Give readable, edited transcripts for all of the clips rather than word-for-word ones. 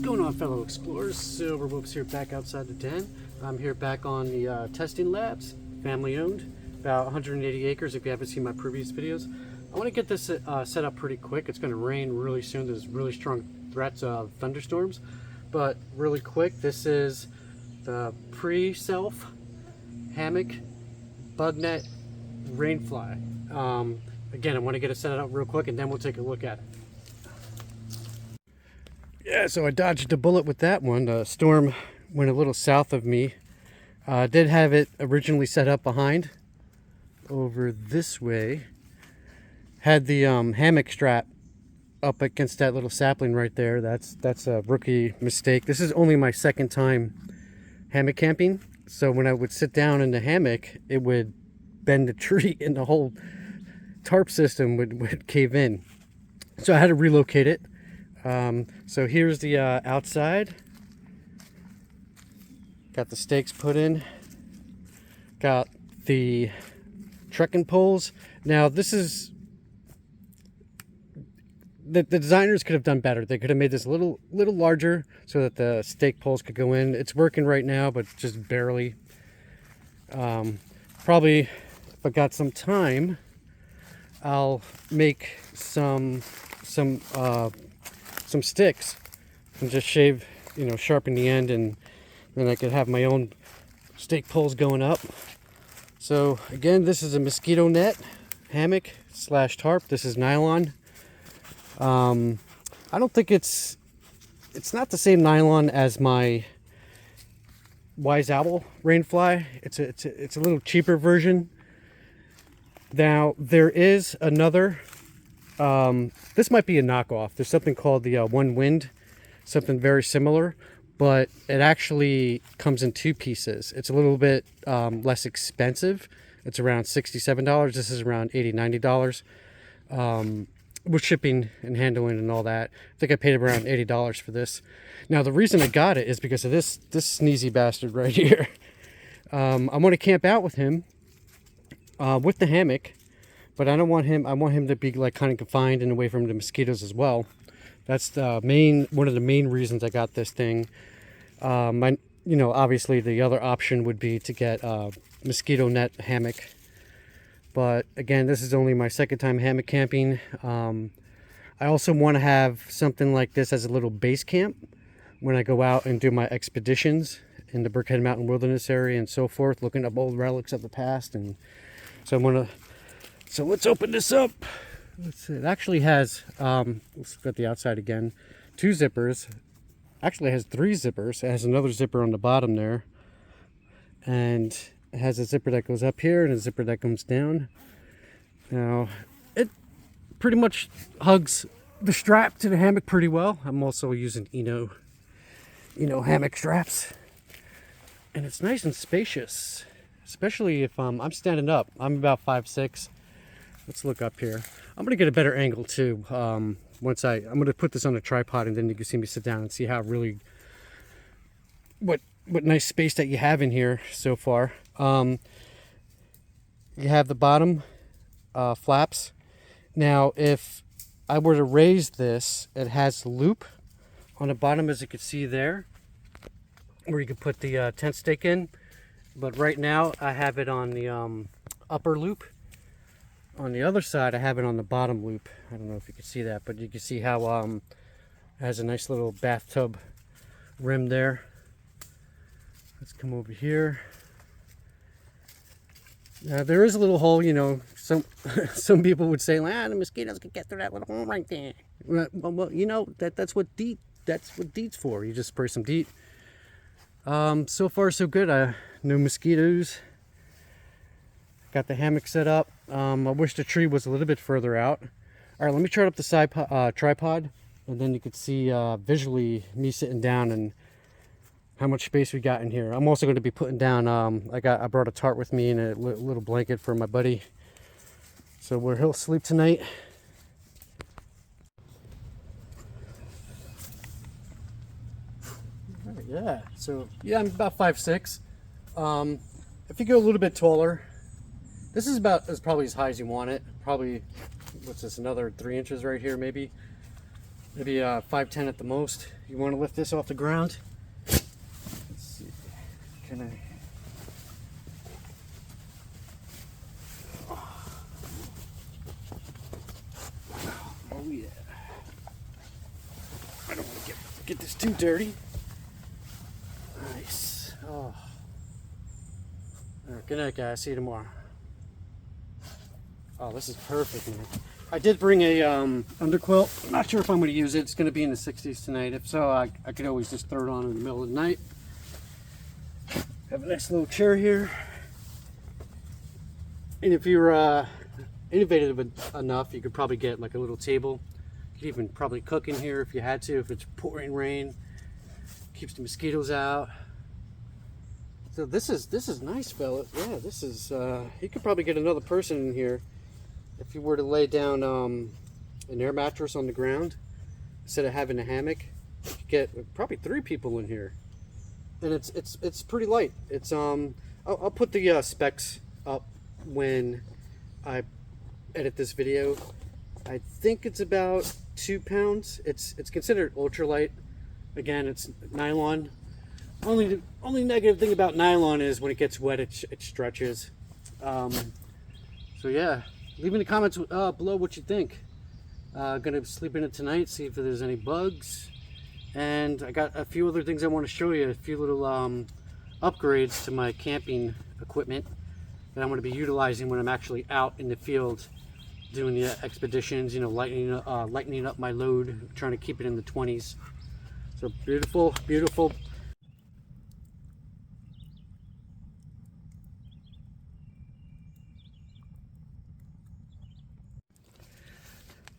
What's going on, fellow explorers? Silver Wolf's here, back outside the den. I'm here back on the testing labs, family owned, about 180 acres if you haven't seen my previous videos. I want to get this set up pretty quick. It's going to rain really soon. There's really strong threats of thunderstorms, but really quick, this is the Preself Hammock BugNet Rainfly. Again, I want to get it set up real quick and then we'll take a look at it. Yeah, so I dodged a bullet with that one. The storm went a little south of me. Did have it originally set up behind over this way. Had the hammock strap up against that little sapling right there. That's a rookie mistake. This is only my second time hammock camping. So when I would sit down in the hammock, it would bend the tree and the whole tarp system would cave in. So I had to relocate it. So here's the outside. Got the stakes put in. Got the trekking poles. Now this is the designers could have done better. They could have made this a little larger so that the stake poles could go in. It's working right now, but just barely. Probably if I got some time, I'll make some sticks and just shave, sharpen the end, and then I could have my own stake poles going up. So again, this is a Mosquito Net Hammock / tarp. This is nylon. I don't think it's not the same nylon as my Wise Owl Rainfly. It's a little cheaper version. Now there is another. This might be a knockoff. There's something called the One Wind, something very similar, but it actually comes in two pieces. It's a little bit less expensive. It's around $67. This is around $80, $90 with shipping and handling and all that. I think I paid around $80 for this. Now the reason I got it is because of this sneezy bastard right here. I'm going to camp out with him with the hammock. But I don't want him. I want him to be like kind of confined and away from the mosquitoes as well. That's the one of the main reasons I got this thing. Obviously the other option would be to get a Mosquito Net Hammock. But again, this is only my second time hammock camping. I also want to have something like this as a little base camp when I go out and do my expeditions in the Burkhead Mountain Wilderness area and so forth, looking up old relics of the past. And so I'm gonna. So let's open this up. Let's see. It actually has, let's look at the outside again, 2 zippers. Actually it has 3 zippers. It has another zipper on the bottom there. And it has a zipper that goes up here and a zipper that comes down. Now, it pretty much hugs the strap to the hammock pretty well. I'm also using Eno hammock straps. And it's nice and spacious, especially if I'm standing up. I'm about 5'6". Let's look up here. I'm gonna get a better angle too. I'm gonna put this on a tripod, and then you can see me sit down and see how really what nice space that you have in here so far. You have the bottom flaps. Now, if I were to raise this, it has the loop on the bottom, as you can see there, where you could put the tent stake in. But right now, I have it on the upper loop. On the other side, I have it on the bottom loop. I don't know if you can see that, but you can see how it has a nice little bathtub rim there. Let's come over here. Now there is a little hole, some people would say, the mosquitoes can get through that little hole right there. Well, that's what DEET's for. You just spray some DEET. So far so good. No mosquitoes. Got the hammock set up. I wish the tree was a little bit further out. All right, let me turn up the side tripod, and then you can see visually me sitting down and how much space we got in here. I'm also going to be putting down. I brought a tarp with me and a little blanket for my buddy, so where he'll sleep tonight. All right, yeah. So yeah, I'm about 5'6". If you go a little bit taller. This is probably as high as you want it. Probably, what's this, another 3 inches right here maybe. maybe 5'10" at the most. You want to lift this off the ground. Let's see, can I? Oh yeah. I don't want to get this too dirty. Nice. Oh. All right, good night, guys. See you tomorrow. Oh, this is perfect, man. I did bring a underquilt. I'm not sure if I'm going to use it. It's going to be in the 60s tonight. If so, I could always just throw it on in the middle of the night. Have a nice little chair here. And if you're innovative enough, you could probably get like a little table. You could even probably cook in here if you had to, if it's pouring rain. Keeps the mosquitoes out. So this is nice, fellas. Yeah, this is you could probably get another person in here if you were to lay down an air mattress on the ground instead of having a hammock. You could get probably 3 people in here, and it's pretty light. It's I'll put the specs up when I edit this video. I think it's about 2 pounds. It's considered ultralight. Again, it's nylon. Only negative thing about nylon is when it gets wet, it stretches. So yeah, leave in the comments below what you think. Gonna sleep in it tonight, see if there's any bugs. And I got a few other things I want to show you, a few little upgrades to my camping equipment that I'm going to be utilizing when I'm actually out in the field doing the expeditions, you know, lightening up my load, trying to keep it in the 20s. So beautiful, beautiful.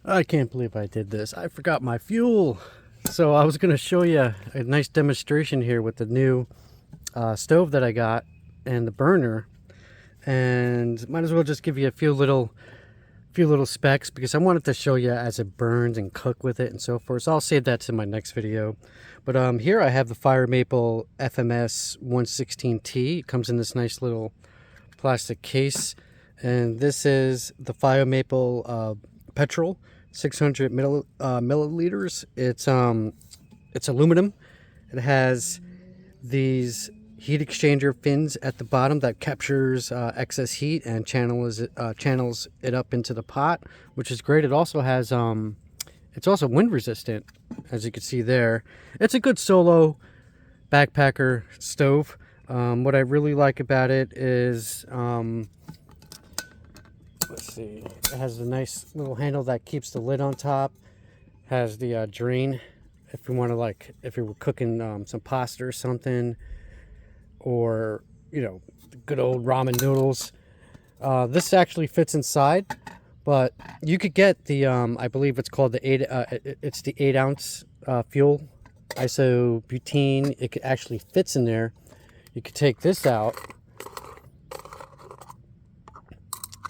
I can't believe I did this. I forgot my fuel. So I was going to show you a nice demonstration here with the new stove that I got and the burner. And might as well just give you a few little specs because I wanted to show you as it burns and cook with it and so forth. So I'll save that to my next video. But here I have the Fire Maple FMS 116T. It comes in this nice little plastic case. And this is the Fire Maple petrol, 600 milliliters. It's aluminum. It has these heat exchanger fins at the bottom that captures excess heat and channels it up into the pot, which is great. It also has it's also wind resistant, as you can see there. It's a good solo backpacker stove. What I really like about it is let's see, it has a nice little handle that keeps the lid on top. Has the drain if you want to, like, if you were cooking some pasta or something, or, you know, good old ramen noodles. This actually fits inside, but you could get the I believe it's called the 8 ounce fuel isobutene. It actually fits in there. You could take this out,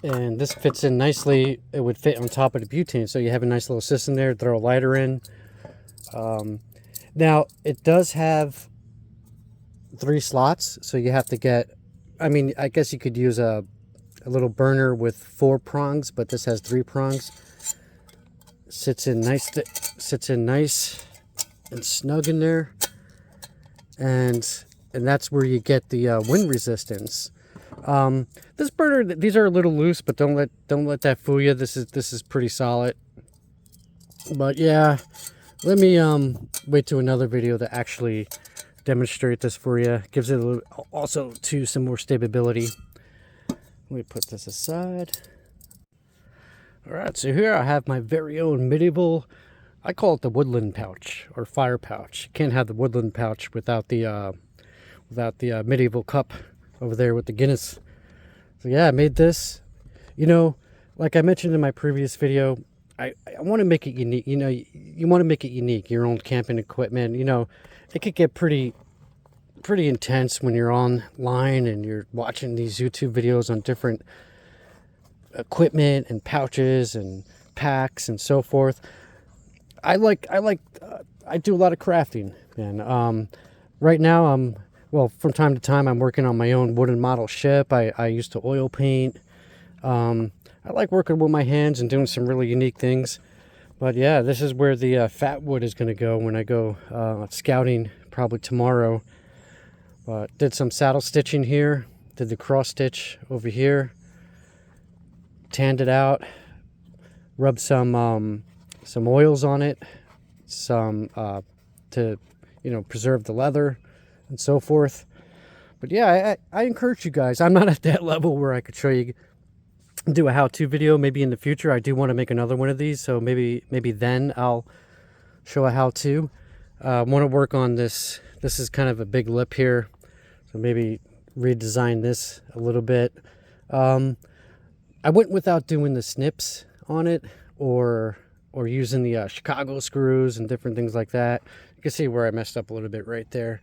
and this fits in nicely. It would fit on top of the butane, so you have a nice little system there. Throw a lighter in. Now it does have 3 slots, so you have to get, I mean, I guess you could use a little burner with 4 prongs, but this has 3 prongs. Sits in nice and snug in there, and that's where you get the wind resistance. This burner, these are a little loose, but don't let that fool you. This is pretty solid. But yeah, let me wait to another video to actually demonstrate this for you. Gives it a little, also to some more stability. Let me put this aside. All right, so here I have my very own medieval, I call it the Woodland Pouch or Fire Pouch. You can't have the Woodland Pouch without the medieval cup over there with the Guinness. So yeah, I made this. You know, like I mentioned in my previous video, I want to make it unique. You know, you want to make it unique, your own camping equipment. You know, it could get pretty intense when you're online and you're watching these YouTube videos on different equipment and pouches and packs and so forth. I do a lot of crafting, and right now well, from time to time I'm working on my own wooden model ship. I used to oil paint. I like working with my hands and doing some really unique things. But yeah, this is where the fat wood is going to go when I go scouting probably tomorrow. But did some saddle stitching here, did the cross stitch over here, tanned it out, rubbed some oils on it, some to preserve the leather and so forth. But yeah, I encourage you guys. I'm not at that level where I could show you, do a how-to video. Maybe in the future I do want to make another one of these, so maybe then I'll show a how-to. I want to work on this. This is kind of a big lip here, so maybe redesign this a little bit. I went without doing the snips on it, or using the Chicago screws and different things like that. You can see where I messed up a little bit right there.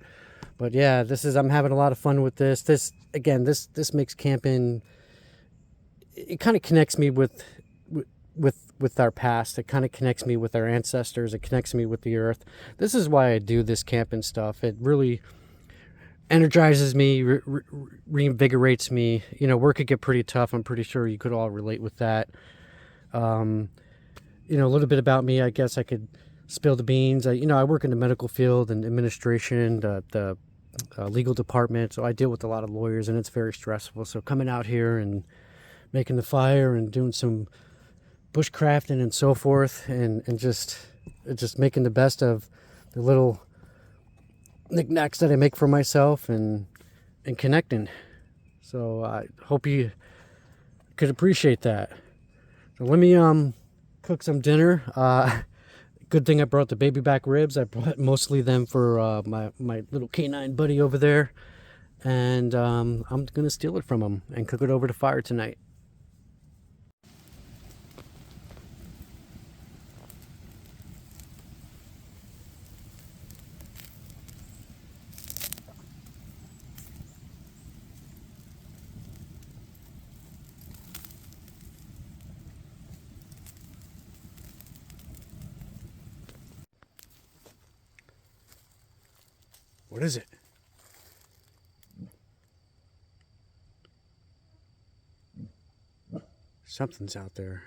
But yeah, I'm having a lot of fun with this. This makes camping, it kind of connects me with our past. It kind of connects me with our ancestors. It connects me with the earth. This is why I do this camping stuff. It really energizes me, reinvigorates me. Work could get pretty tough. I'm pretty sure you could all relate with that. A little bit about me, I guess I could spill the beans. I work in the medical field and administration, the legal department, so I deal with a lot of lawyers, and it's very stressful. So coming out here and making the fire and doing some bushcrafting and so forth, and just making the best of the little knickknacks that I make for myself, and connecting. So I hope you could appreciate that. So let me cook some dinner. Good thing I brought the baby back ribs. I brought mostly them for my little canine buddy over there, and I'm gonna steal it from him and cook it over the fire tonight. What is it? Something's out there.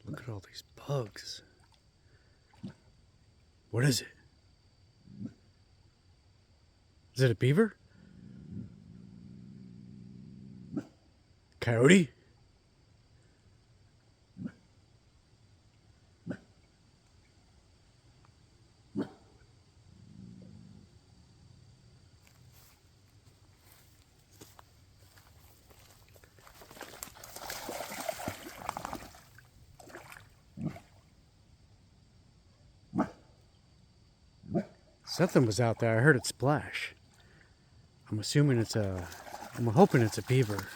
Look at all these bugs. What is it? Is it a beaver? Coyote? Something was out there. I heard it splash. I'm hoping it's a beaver.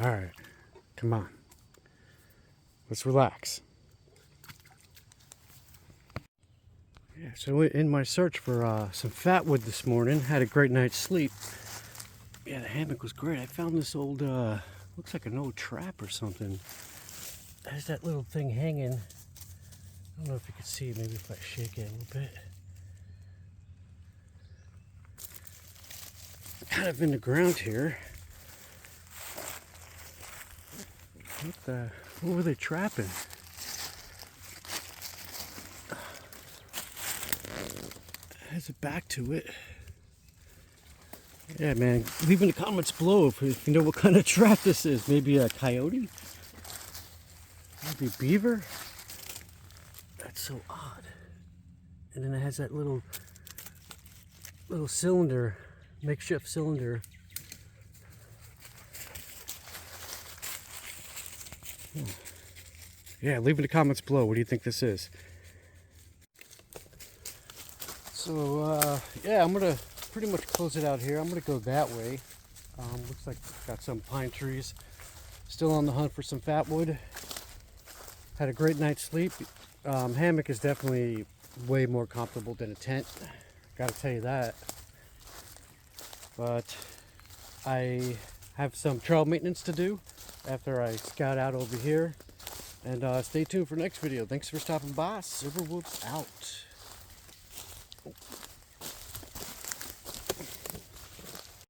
All right, come on. Let's relax. Yeah, so in my search for some fat wood this morning, had a great night's sleep. Yeah, the hammock was great. I found this old, looks like an old trap or something. There's that little thing hanging. I don't know if you can see, maybe if I shake it a little bit. Kind of in the ground here. What were they trapping? There's a back to it. Yeah, man, leave in the comments below if you know what kind of trap this is. Maybe a coyote? Maybe a beaver? That's so odd. And then it has that little cylinder, makeshift cylinder. Yeah, leave in the comments below. What do you think this is? So, yeah, I'm going to pretty much close it out here. I'm going to go that way. Looks like got some pine trees. Still on the hunt for some fat wood. Had a great night's sleep. Hammock is definitely way more comfortable than a tent. Gotta tell you that. But I have some trail maintenance to do after I scout out over here. And stay tuned for next video. Thanks for stopping by. Silverwolves out.